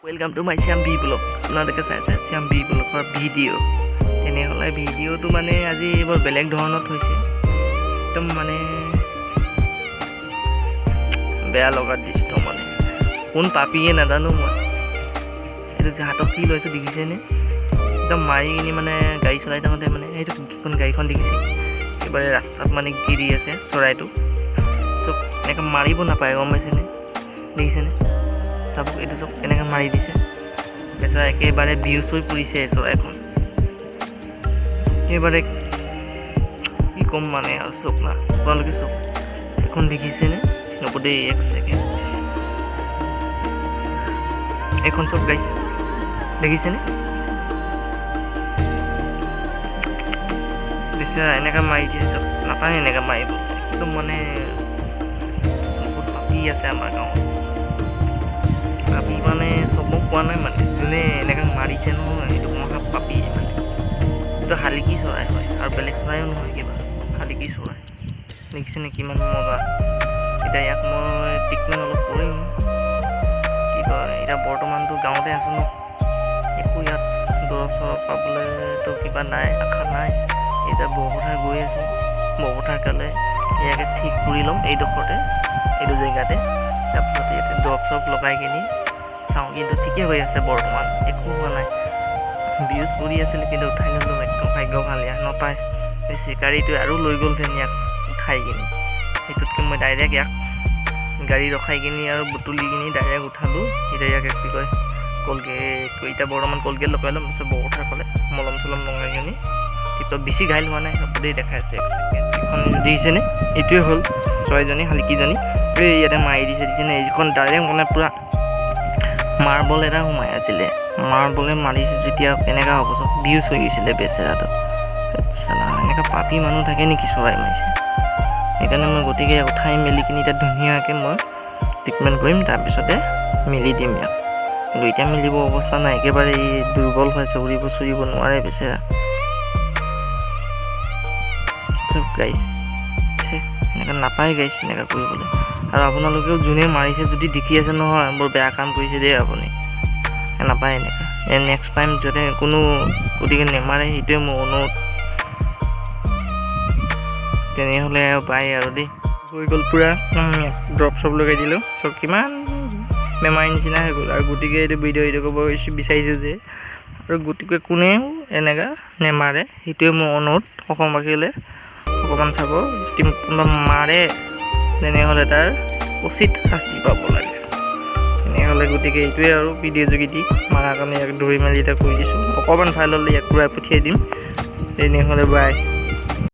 Welcome to my Siam B blog. আপোনালোকে চাইছে Siam B blogৰ video'. তেনেহ'লে ভিডিঅ'টো মানে আজি বৰ বেলেগ ধৰণত হৈছে। একদম মানে বেয়া লগা দৃশ্য মানে। কোন পাপিয়ে নাজানো মই। এইটো যে হাতত কি লৈছে দেখিছেনে? একদম মাৰি কিনি মানে গাড়ী চলাই থাকোঁতে মানে সেইটো কোন গাড়ীখন দেখিছে? একেবাৰে ৰাস্তাত মানে গিৰি আছে চৰাইটো। চব এনেকৈ মাৰিব নাপায় গম পাইছেনে? দেখিছেনে? চাব এইটো চব কেনেকৈ মাৰি দিছে বেচেৰা একেবাৰে বিহুচ হৈ পৰিছে চৰাইখন একেবাৰে কি ক'ম মানে আৰু চক না আপোনালোকে চক এখন দেখিছেনে নক'দেই এক ছেকেণ্ড এইখন চব গাইছ দেখিছেনে বেচেৰা এনেকৈ মাৰি দিয়ে চব নাপায় এনেকৈ মাৰিব একদম মানে বহুত পাপি আছে আমাৰ গাঁৱত পাপি মানে চবক কোৱা নাই মানে যোনে এনেকৈ মাৰিছে নহয় সেইটো মহা পাপি মানে এইটো শালিকি চৰাই হয় আৰু বেলেগ চৰাইও নহয় কিবা শালিকি চৰাই দেখিছেনে কিমান মজা এতিয়া ইয়াক মই ট্ৰিটমেণ্ট অলপ কৰিম কি কয় এতিয়া বৰ্তমানতো গাঁৱতে আছোঁ ন একো ইয়াত দৰৱ চৰৱ পাবলৈতো কিবা নাই আশা নাই এতিয়া বৰপথাৰ গৈ আছোঁ বৰপথাৰ কালে ইয়াকে ঠিক কৰি ল'ম এইডোখৰতে এইটো জেগাতে তাৰপিছত ইয়াতে দৰৱ চৰৱ লগাই কিনি চাওঁ কিন্তু ঠিকেই হৈ আছে বৰ্তমান একো হোৱা নাই বিউজ পৰি আছিলে কিন্তু উঠাই ল'লোঁ একদম ভাগ্য ভাল ইয়াক নাপায় এই চিকাৰীটোৱে আৰু লৈ গ'লহেঁতেন ইয়াক উঠাই কিনি সেইটোতকৈ মই ডাইৰেক্ট ইয়াক গাড়ী ৰখাই কিনি আৰু বুটলি কিনি ডাইৰেক্ট উঠালোঁ এতিয়া ইয়াক কি কয় কলগেট এতিয়া বৰ্তমান কলগেট লগাই ল'ম তাৰপিছত বৰপথাৰ ফালে মলম চলম লগাই কিনি কিন্তু বেছি ঘাইল হোৱা নাই হ'বদেই দেখাই আছোঁ এক ছেকেণ্ড এইখন দেখিছেনে এইটোৱে হ'ল চৰাইজনী শালিকিজনী এই ইয়াতে মাৰি দিছে দেখিছেনে এইখন ডাইৰেক্ট মানে পূৰা মাৰ্বল এটা সোমাই আছিলে মাৰ্বলে মাৰিছে যেতিয়া কেনেকুৱা হ'ব চব বিউজ হৈ গৈছিলে বেচেৰাটো আচ্ছা এনেকুৱা পাপি মানুহ থাকে নেকি চৰাই মাৰিছে সেইকাৰণে মই গতিকে উঠাই মেলি কিনি এতিয়া ধুনীয়াকৈ মই ট্ৰিটমেণ্ট কৰিম তাৰপিছতে মেলি দিম ইয়াক কিন্তু এতিয়া মিলিব অৱস্থা নাই একেবাৰে দুৰ্বল হৈছে উৰিব চুৰিব নোৱাৰে বেচেৰা চব গাইছে এনেকৈ নাপায় গাইছে এনেকৈ কৰিবলৈ আৰু আপোনালোকেও যোনে মাৰিছে যদি দেখি আছে নহয় বৰ বেয়া কাম কৰিছে দেই আপুনি নাপায় এনেকৈ নেক্সট টাইম যাতে কোনো গতিকে নেমাৰে সেইটোৱে মোৰ অনুৰোধ তেনেহ'লে পায় আৰু দেই হৈ গ'ল পূৰা ড্ৰপ চপ লগাই দিলোঁ চব কিমান বেমাৰী নিচিনা হৈ গ'ল আৰু গতিকে এইটো ভিডিঅ' ক'ব বিচাৰিছোঁ যে আৰু গতিকে কোনেও এনেকৈ নেমাৰে সেইটোৱে মোৰ অনুৰোধ অসমবাসীলৈ অকণমান চাব যদি কোনোবা মাৰে তেনেহ'লে তাৰ উচিত শাস্তি পাব লাগে তেনেহ'লে গতিকে এইটোৱে আৰু ভিডিঅ' যোগেদি মাৰাৰ কাৰণে ইয়াক ধৰি মেলি এতিয়া কৰি দিছোঁ অকণমান ভাল হ'লে ইয়াক ঘূৰাই পঠিয়াই দিম তেনেহ'লে বাই